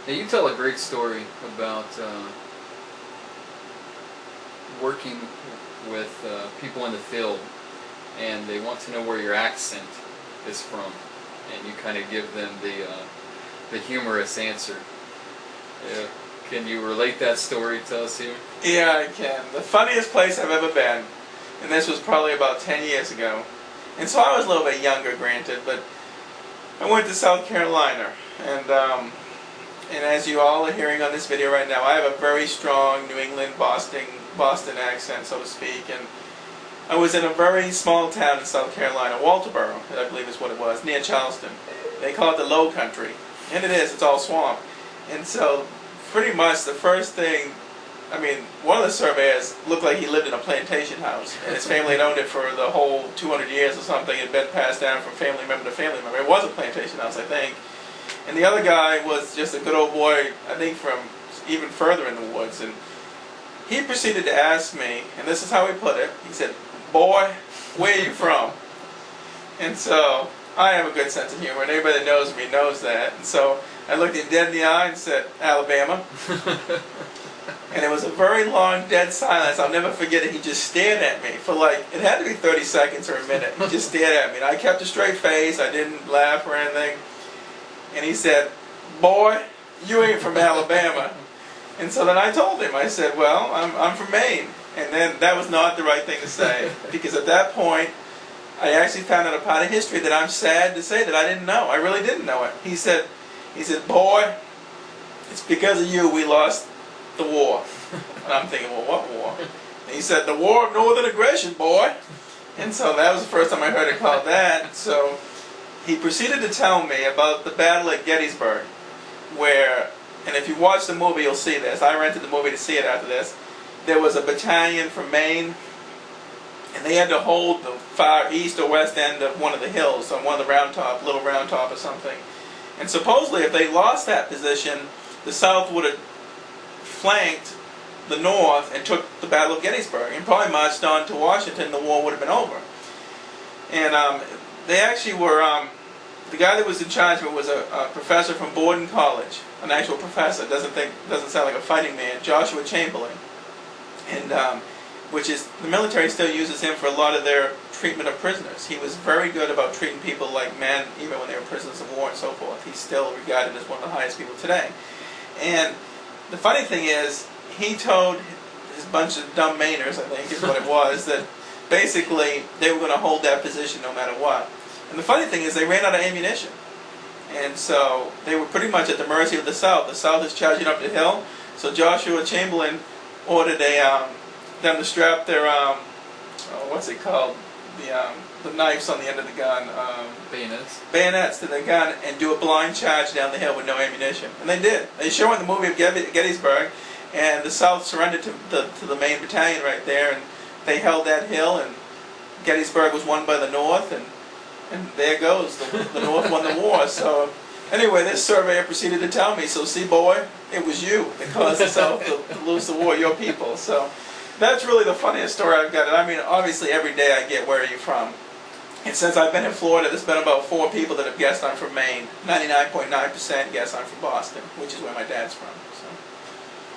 Now you tell a great story about working with people in the field, and they want to know where your accent is from, and you kind of give them the humorous answer. Yeah. Can you relate that story to us here? Yeah, I can. The funniest place I've ever been, and this was probably about 10 years ago, and so I was a little bit younger, granted, but I went to South Carolina, and as you all are hearing on this video right now, I have a very strong New England, Boston accent, so to speak, and I was in a very small town in South Carolina, Walterboro, I believe is what it was, near Charleston. They call it the Low Country, and it is, it's all swamp. And so, pretty much the first thing, I mean, one of the surveyors looked like he lived in a plantation house, and his family had owned it for the whole 200 years or something. It had been passed down from family member to family member. It was a plantation house, I think. And the other guy was just a good old boy, I think from even further in the woods. And he proceeded to ask me, and this is how he put it, he said, "Boy, where are you from?" And so, I have a good sense of humor, and anybody that knows me knows that. And so, I looked him dead in the eye and said, "Alabama." And it was a very long, dead silence. I'll never forget it. He just stared at me for like, it had to be 30 seconds or a minute. He just stared at me. And I kept a straight face. I didn't laugh or anything. And he said, "Boy, you ain't from Alabama." And so then I told him, I said, "Well, I'm from Maine." And then that was not the right thing to say. Because at that point, I actually found out a part of history that I'm sad to say that I didn't know. I really didn't know it. He said, "Boy, it's because of you we lost the war." And I'm thinking, well, what war? And he said, "The war of northern aggression, boy." And so that was the first time I heard it called that. So he proceeded to tell me about the battle at Gettysburg, where, and if you watch the movie you'll see this, I rented the movie to see it after this, there was a battalion from Maine, and they had to hold the far east or west end of one of the hills, on one of the little round top or something. And supposedly if they lost that position, the South would have flanked the North and took the Battle of Gettysburg and probably marched on to Washington. The war would have been over. And they actually were, the guy that was in charge of it was a professor from Borden College, an actual professor, doesn't sound like a fighting man, Joshua Chamberlain. And which is, the military still uses him for a lot of their treatment of prisoners. He was very good about treating people like men, even when they were prisoners of war and so forth. He's still regarded as one of the highest people today. And the funny thing is, he told his bunch of dumb Mainers, I think is what it was, that basically they were going to hold that position no matter what. And the funny thing is, they ran out of ammunition. And so they were pretty much at the mercy of the South. The South is charging up the hill. So Joshua Chamberlain ordered them to strap their, what's it called? The knives on the end of the gun. Bayonets. Bayonets to the gun, and do a blind charge down the hill with no ammunition. And they did. They show in the movie of Gettysburg, and the South surrendered to the main battalion right there, and they held that hill, and Gettysburg was won by the North, and there goes, the North won the war. So anyway, this surveyor proceeded to tell me, "So see, boy, it was you that caused the South to lose the war, your people." So that's really the funniest story I've got. And I mean, obviously every day I get, "Where are you from?" And since I've been in Florida, there's been about 4 people that have guessed I'm from Maine. 99.9% guess I'm from Boston, which is where my dad's from. So.